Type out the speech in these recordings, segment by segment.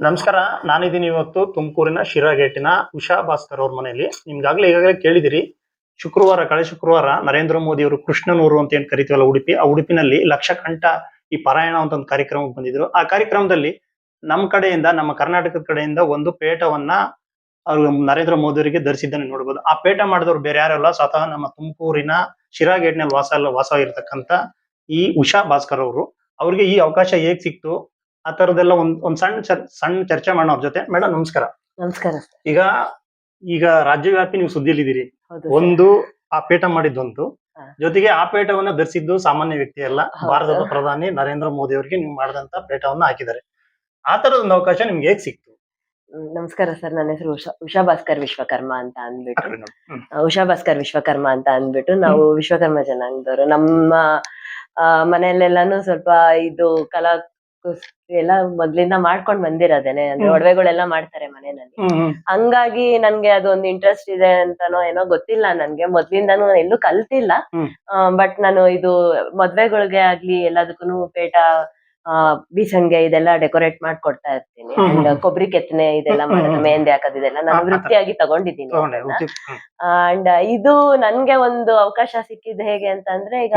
ನಮಸ್ಕಾರ. ನಾನಿದ್ದೀನಿ ಇವತ್ತು ತುಮಕೂರಿನ ಶಿರಾ ಗೇಟಿನ ಉಷಾ ಭಾಸ್ಕರ್ ಅವ್ರ ಮನೆಯಲ್ಲಿ. ಈಗಾಗಲೇ ಕೇಳಿದಿರಿ. ಕಳೆದ ಶುಕ್ರವಾರ ನರೇಂದ್ರ ಮೋದಿ ಅವರು ಕೃಷ್ಣನೂರು ಅಂತ ಏನ್ ಕರಿತೀವಲ್ಲ ಉಡುಪಿ, ಆ ಉಡುಪಿನಲ್ಲಿ ಲಕ್ಷಕಂಠ ಈ ಪಾರಾಯಣ ಅಂತ ಒಂದು ಕಾರ್ಯಕ್ರಮಕ್ಕೆ ಬಂದಿದ್ರು. ಆ ಕಾರ್ಯಕ್ರಮದಲ್ಲಿ ನಮ್ಮ ಕರ್ನಾಟಕದ ಕಡೆಯಿಂದ ಒಂದು ಪೇಟವನ್ನ ಅವರು ನರೇಂದ್ರ ಮೋದಿ ಅವರಿಗೆ ಧರಿಸಿದ್ದನ್ನು ನೋಡಬಹುದು. ಆ ಪೇಟ ಮಾಡಿದವರು ಬೇರೆ ಯಾರಲ್ಲ, ಸ್ವತಃ ನಮ್ಮ ತುಮಕೂರಿನ ಶಿರಾ ಗೇಟ್ನಲ್ಲಿ ವಾಸ ಇರತಕ್ಕಂತ ಈ ಉಷಾ ಭಾಸ್ಕರ್ ಅವರು. ಅವ್ರಿಗೆ ಈ ಅವಕಾಶ ಹೇಗ್ ಸಿಕ್ತು, ಆ ತರದೆಲ್ಲ ಒಂದ್ ಸಣ್ಣ ಚರ್ಚೆ ಮಾಡೋಣ ಅವ್ರ ಜೊತೆ. ಮೇಡಮ್ ನಮಸ್ಕಾರ. ನಮಸ್ಕಾರ. ಈಗ ಈಗ ರಾಜ್ಯವ್ಯಾಪಿ ನೀವು ಸುದ್ದಿಯಲ್ಲಿದ್ದೀರಿ. ಹೌದು ಒಂದು ಆ ಪೇಟ ಮಾಡಿದ್ದೊಂದು, ಹಾ. ಜೊತೆಗೆ ಆ ಪೇಟವನ್ನ ಧರಿಸಿದ್ದು ಸಾಮಾನ್ಯ ವ್ಯಕ್ತಿ ಅಲ್ಲ, ಹೌದು. ಭಾರತದ ಪ್ರಧಾನಿ ನರೇಂದ್ರ ಮೋದಿ ಅವರಿಗೆ ನೀವು ಮಾಡಿದಂತ ಪೇಟವನ್ನ ಹಾಕಿದ್ದಾರೆ. ಆ ತರದ ಒಂದು ಅವಕಾಶ ನಿಮ್ಗೆ ಹೇಗ್ ಸಿಕ್ತು? ನಮಸ್ಕಾರ ಸರ್, ನನ್ನ ಹೆಸರು ಉಷಾ ಭಾಸ್ಕರ್ ವಿಶ್ವಕರ್ಮ ಅಂತ ಅಂದ್ಬಿಟ್ಟು. ಉಷಾ ಭಾಸ್ಕರ್ ವಿಶ್ವಕರ್ಮ ಅಂತ ಅಂದ್ಬಿಟ್ಟು ನಾವು ವಿಶ್ವಕರ್ಮ ಜನಾಂಗದವರು. ನಮ್ಮ ಮನೆಯಲ್ಲೆಲ್ಲಾನು ಸ್ವಲ್ಪ ಇದು ಕಲಾ ಕುಸ್ತಿ ಎಲ್ಲ ಮೊದ್ಲಿಂದ ಮಾಡ್ಕೊಂಡ್ ಬಂದಿರೋದೇನೆ, ಅಂದ್ರೆ ಒಡವೆಗಳೆಲ್ಲ ಮಾಡ್ತಾರೆ ಮನೆಯಲ್ಲಿ. ಹಂಗಾಗಿ ನನ್ಗೆ ಅದೊಂದು ಇಂಟ್ರೆಸ್ಟ್ ಇದೆ ಅಂತಾನೋ ಏನೋ ಗೊತ್ತಿಲ್ಲ, ನನ್ಗೆ ಮೊದ್ಲಿಂದಾನು ಎಲ್ಲೂ ಕಲ್ತಿಲ್ಲ. ಬಟ್ ನಾನು ಇದು ಮದ್ವೆಗಳಿಗೆ ಆಗ್ಲಿ ಎಲ್ಲದಕ್ಕೂ ಪೇಟ, ಬೀಸಂಗೆ ಇದೆಲ್ಲ ಡೆಕೋರೇಟ್ ಮಾಡ್ಕೊಡ್ತಾ ಇರ್ತೀನಿ. ಅಂಡ್ ಕೊಬ್ಬರಿ ಕೆತ್ತನೆ ಇದೆಲ್ಲ ಮಾಡೋದು, ಮೆಹಂದಿ ಹಾಕೋದು ಇದೆಲ್ಲ ನಾನು ವೃತ್ತಿಯಾಗಿ ತಗೊಂಡಿದ್ದೀನಿ. ಅಂಡ್ ಇದು ನನ್ಗೆ ಒಂದು ಅವಕಾಶ ಸಿಕ್ಕಿದ್ ಹೇಗೆ ಅಂತ ಅಂದ್ರೆ, ಈಗ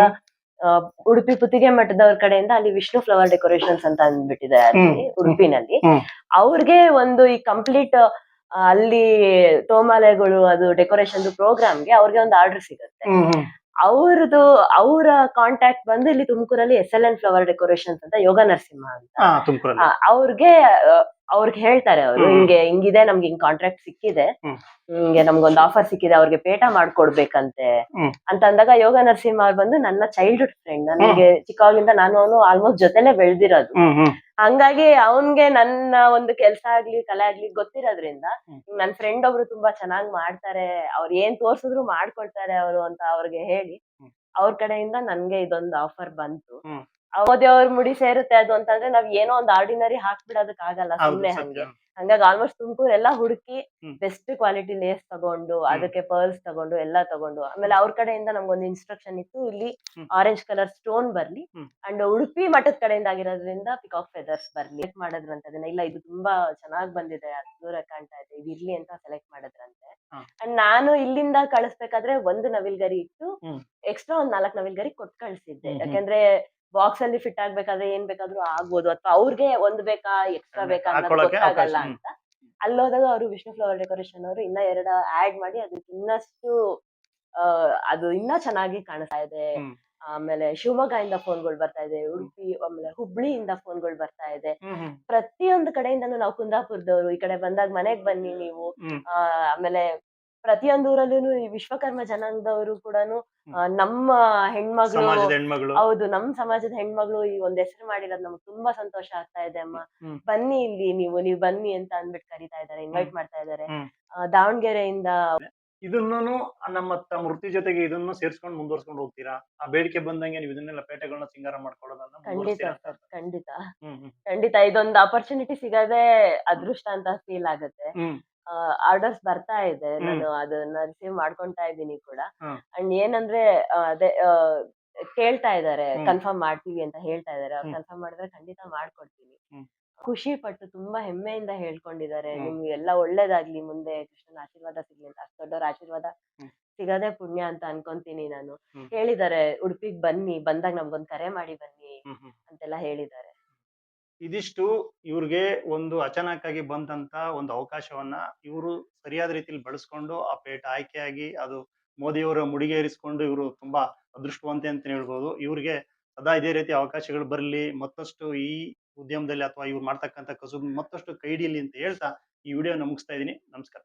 ಉಡುಪಿ ಪುತ್ತಿಗೆ ಮಠದವ್ರ ಕಡೆಯಿಂದ ಅಲ್ಲಿ ವಿಷ್ಣು ಫ್ಲವರ್ ಡೆಕೋರೇಷನ್ಸ್ ಅಂತ ಅಂದ್ಬಿಟ್ಟಿದೆ ಅಲ್ಲಿ ಉಡುಪಿನಲ್ಲಿ. ಅವ್ರಿಗೆ ಒಂದು ಈ ಕಂಪ್ಲೀಟ್ ಅಲ್ಲಿ ತೋಮಾಲೆಗಳು ಅದು ಡೆಕೋರೇಷನ್ ಪ್ರೋಗ್ರಾಮ್ಗೆ ಅವ್ರಿಗೆ ಒಂದು ಆರ್ಡರ್ ಸಿಗುತ್ತೆ. ಅವರ ಕಾಂಟ್ಯಾಕ್ಟ್ ಬಂದು ಇಲ್ಲಿ ತುಮಕೂರಲ್ಲಿ SLN ಫ್ಲವರ್ ಡೆಕೋರೇಷನ್ಸ್ ಅಂತ, ಯೋಗ ನರಸಿಂಹ ಅಂತ, ಅವ್ರಿಗೆ ಹೇಳ್ತಾರೆ ಅವರು, ಹಿಂಗಿದೆ ನಮ್ಗೆ ಹಿಂಗ್ ಕಾಂಟ್ರಾಕ್ಟ್ ಸಿಕ್ಕಿದೆ, ಹಿಂಗೆ ನಮ್ಗೊಂದು ಆಫರ್ ಸಿಕ್ಕಿದೆ, ಅವ್ರಿಗೆ ಪೇಟ ಮಾಡ್ಕೊಡ್ಬೇಕಂತೆ ಅಂತ ಅಂದಾಗ, ಯೋಗ ನರಸಿಂಹ ಅವ್ರು ಬಂದು ನನ್ನ ಚೈಲ್ಡ್ಹುಡ್ ಫ್ರೆಂಡ್. ನನಗೆ ಚಿಕ್ಕವಾಗಿಂದ ನಾನು ಅವನು ಆಲ್ಮೋಸ್ಟ್ ಜೊತೆಲೆ ಬೆಳ್ದಿರೋದು. ಹಂಗಾಗಿ ಅವನ್ಗೆ ನನ್ನ ಒಂದು ಕೆಲ್ಸ ಆಗ್ಲಿ ಕಲೆ ಆಗ್ಲಿ ಗೊತ್ತಿರೋದ್ರಿಂದ, ನನ್ ಫ್ರೆಂಡ್ ಒಬ್ರು ತುಂಬಾ ಚೆನ್ನಾಗ್ ಮಾಡ್ತಾರೆ, ಅವ್ರು ಏನ್ ತೋರ್ಸಿದ್ರು ಮಾಡ್ಕೊಡ್ತಾರೆ ಅವರು ಅಂತ ಅವ್ರಿಗೆ ಹೇಳಿ, ಅವ್ರ ಕಡೆಯಿಂದ ನನ್ಗೆ ಇದೊಂದು ಆಫರ್ ಬಂತು. ಮೋದಿ ಅವ್ರ ಮುಡಿ ಸೇರುತ್ತೆ ಅದು ಅಂತಂದ್ರೆ, ನಾವ್ ಏನೋ ಒಂದ್ ಆರ್ಡಿನರಿ ಹಾಕ್ಬಿಡೋದಕ್ ಆಗಲ್ಲ ಸುಮ್ನೆ ಹಂಗೆ. ಹಂಗಾಗಿ ಆಲ್ಮೋಸ್ಟ್ ತುಮಕೂರ್ ಎಲ್ಲಾ ಹುಡುಕಿ ಬೆಸ್ಟ್ ಕ್ವಾಲಿಟಿ ಲೇಸ್ ತಗೊಂಡು, ಅದಕ್ಕೆ ಪರ್ಲ್ಸ್ ತಗೊಂಡು ಎಲ್ಲ ತಗೊಂಡು, ಆಮೇಲೆ ಅವ್ರ ಕಡೆಯಿಂದ ನಮ್ಗೊಂದು ಇನ್ಸ್ಟ್ರಕ್ಷನ್ ಇತ್ತು, ಇಲ್ಲಿ ಆರೆಂಜ್ ಕಲರ್ ಸ್ಟೋನ್ ಬರ್ಲಿ, ಅಂಡ್ ಉಡುಪಿ ಮಠದ ಕಡೆಯಿಂದ ಆಗಿರೋದ್ರಿಂದ ಪಿಕಾಕ್ ಫೆದರ್ಸ್ ಬರ್ಲಿ ಮಾಡಿದ್ರಂತೆ. ಇಲ್ಲ ಇದು ತುಂಬಾ ಚೆನ್ನಾಗ್ ಬಂದಿದೆ, ದೂರ ಕಾಣ್ತಾ ಇದೆ, ಇದು ಇರ್ಲಿ ಅಂತ ಸೆಲೆಕ್ಟ್ ಮಾಡಿದ್ರಂತೆ. ಅಂಡ್ ನಾನು ಇಲ್ಲಿಂದ ಕಳಿಸ್ಬೇಕಾದ್ರೆ ಒಂದು ನವಿಲ್ಗರಿ ಇಟ್ಟು ಎಕ್ಸ್ಟ್ರಾ ಒಂದ್ 4 ನವಿಲ್ಗರಿ ಕೊಟ್ಟು ಕಳ್ಸಿದ್ದೆ. ಯಾಕಂದ್ರೆ ಬಾಕ್ಸ್ ಅಲ್ಲಿ ಫಿಟ್ ಆಗ್ಬೇಕಾದ್ರೆ ಏನ್ ಬೇಕಾದ್ರೂ ಆಗ್ಬೋದು, ಅಥವಾ ಅವ್ರಿಗೆ ಒಂದ್ ಬೇಕಾ ಎಕ್ಸ್ಟ್ರಾ ಬೇಕಾ ಅನ್ನೋದು ಗೊತ್ತಾಗಲ್ಲ ಅಂತ. ಅಲ್ಲೋದಾಗ ಅವರು ವಿಷ್ಣು ಫ್ಲವರ್ ಡೆಕೋರೇಷನ್ ಅವರು ಇನ್ನ 2 ಆಡ್ ಮಾಡಿ ಅದಕ್ಕೆ ಇನ್ನಷ್ಟು ಅದು ಇನ್ನ ಚೆನ್ನಾಗಿ ಕಾಣಿಸ್ತಾ ಇದೆ. ಆಮೇಲೆ ಶಿವಮೊಗ್ಗದಿಂದ ಫೋನ್ಗಳು ಬರ್ತಾ ಇದೆ, ಉಡುಪಿ ಆಮೇಲೆ ಹುಬ್ಳಿಯಿಂದ ಫೋನ್ಗಳು ಬರ್ತಾ ಇದೆ. ಪ್ರತಿಯೊಂದು ಕಡೆಯಿಂದನೂ, ನಾವು ಕುಂದಾಪುರದವರು ಈ ಕಡೆ ಬಂದಾಗ ಮನೆಗ್ ಬನ್ನಿ ನೀವು, ಆಮೇಲೆ ಪ್ರತಿಯೊಂದು ಊರಲ್ಲೂ ಈ ವಿಶ್ವಕರ್ಮ ಜನಾಂಗದವರು ಕೂಡ ನಮ್ಮ ಹೆಣ್ಮಗಳು, ಹೌದು ನಮ್ ಸಮಾಜದ ಹೆಣ್ಮಗಳು ಈ ಒಂದ್ ಹೆಸರು ಮಾಡಿರೋದು ನಮ್ಗೆ ತುಂಬಾ ಸಂತೋಷ ಆಗ್ತಾ ಇದೆ ಅಮ್ಮ, ಬನ್ನಿ ಇಲ್ಲಿ ನೀವು ಬನ್ನಿ ಅಂತ ಅಂದ್ಬಿಟ್ಟು ಕರೀತಾ ಇದಾರೆ, ಇನ್ವೈಟ್ ಮಾಡ್ತಾ ಇದಾರೆ. ದಾವಣಗೆರೆಯಿಂದ ಇದನ್ನು ತಮ್ಮ ವೃತ್ತಿ ಜೊತೆಗೆ ಇದನ್ನು ಸೇರ್ಸ್ಕೊಂಡು ಮುಂದುವರ್ಸ್ಕೊಂಡು ಹೋಗ್ತೀರಾ? ಆ ಬೇಡಿಕೆ ಬಂದಂಗೆ ನೀವು ಇದನ್ನೆಲ್ಲ ಪೇಟೆಗಳನ್ನ ಸಿಂಗಾರ ಮಾಡ್ಕೊಳ್ಳೋದನ್ನ ಖಂಡಿತ ಇದೊಂದು ಅಪರ್ಚುನಿಟಿ ಸಿಗದೆ ಅದೃಷ್ಟ ಅಂತ ಫೀಲ್ ಆಗುತ್ತೆ. ಆರ್ಡರ್ಸ್ ಬರ್ತಾ ಇದೆ, ನಾನು ಅದನ್ನ ರಿಸೀವ್ ಮಾಡ್ಕೊಂತಾ ಇದ್ದೀನಿ ಕೂಡ. ಅಂಡ್ ಏನಂದ್ರೆ ಅದೇ ಕೇಳ್ತಾ ಇದಾರೆ, ಕನ್ಫರ್ಮ್ ಮಾಡ್ತೀವಿ ಅಂತ ಹೇಳ್ತಾ ಇದಾರೆ. ಅವ್ರು ಕನ್ಫರ್ಮ್ ಮಾಡಿದ್ರೆ ಖಂಡಿತ ಮಾಡ್ಕೊಡ್ತೀನಿ. ಖುಷಿ ಪಟ್ಟು ತುಂಬಾ ಹೆಮ್ಮೆಯಿಂದ ಹೇಳ್ಕೊಂಡಿದ್ದಾರೆ, ನಿಮ್ಗೆ ಎಲ್ಲ ಒಳ್ಳೇದಾಗ್ಲಿ, ಮುಂದೆ ಕೃಷ್ಣನ ಆಶೀರ್ವಾದ ಸಿಗ್ಲಿ ಅಂತ. ಅಷ್ಟು ದೊಡ್ಡವ್ರ ಆಶೀರ್ವಾದ ಸಿಗದೆ ಪುಣ್ಯ ಅಂತ ಅನ್ಕೊಂತೀನಿ ನಾನು. ಹೇಳಿದ್ದಾರೆ ಉಡುಪಿಗ್ ಬನ್ನಿ, ಬಂದಾಗ ನಮ್ಗೊಂದ್ ಕರೆ ಮಾಡಿ ಬನ್ನಿ ಅಂತೆಲ್ಲ ಹೇಳಿದ್ದಾರೆ. ಇದಿಷ್ಟು ಇವ್ರಿಗೆ ಒಂದು ಅಚಾನಕ್ ಬಂದಂತ ಒಂದು ಅವಕಾಶವನ್ನ ಇವರು ಸರಿಯಾದ ರೀತಿಯಲ್ಲಿ ಬಳಸ್ಕೊಂಡು, ಆ ಪೇಟ ಆಯ್ಕೆಯಾಗಿ ಅದು ಮೋದಿಯವರ ಮುಡಿಗೇರಿಸಿಕೊಂಡು ಇವರು ತುಂಬಾ ಅದೃಷ್ಟವಂತೆ ಅಂತ ಹೇಳ್ಬೋದು. ಇವ್ರಿಗೆ ಸದಾ ಇದೇ ರೀತಿ ಅವಕಾಶಗಳು ಬರಲಿ, ಮತ್ತಷ್ಟು ಈ ಉದ್ಯಮದಲ್ಲಿ ಅಥವಾ ಇವ್ರು ಮಾಡ್ತಕ್ಕಂಥ ಕಸುಬು ಮತ್ತಷ್ಟು ಕೈ ಹಿಡಿಯಲಿ ಅಂತ ಹೇಳ್ತಾ ಈ ವಿಡಿಯೋನ ಮುಗಿಸ್ತಾ ಇದ್ದೀನಿ. ನಮಸ್ಕಾರ.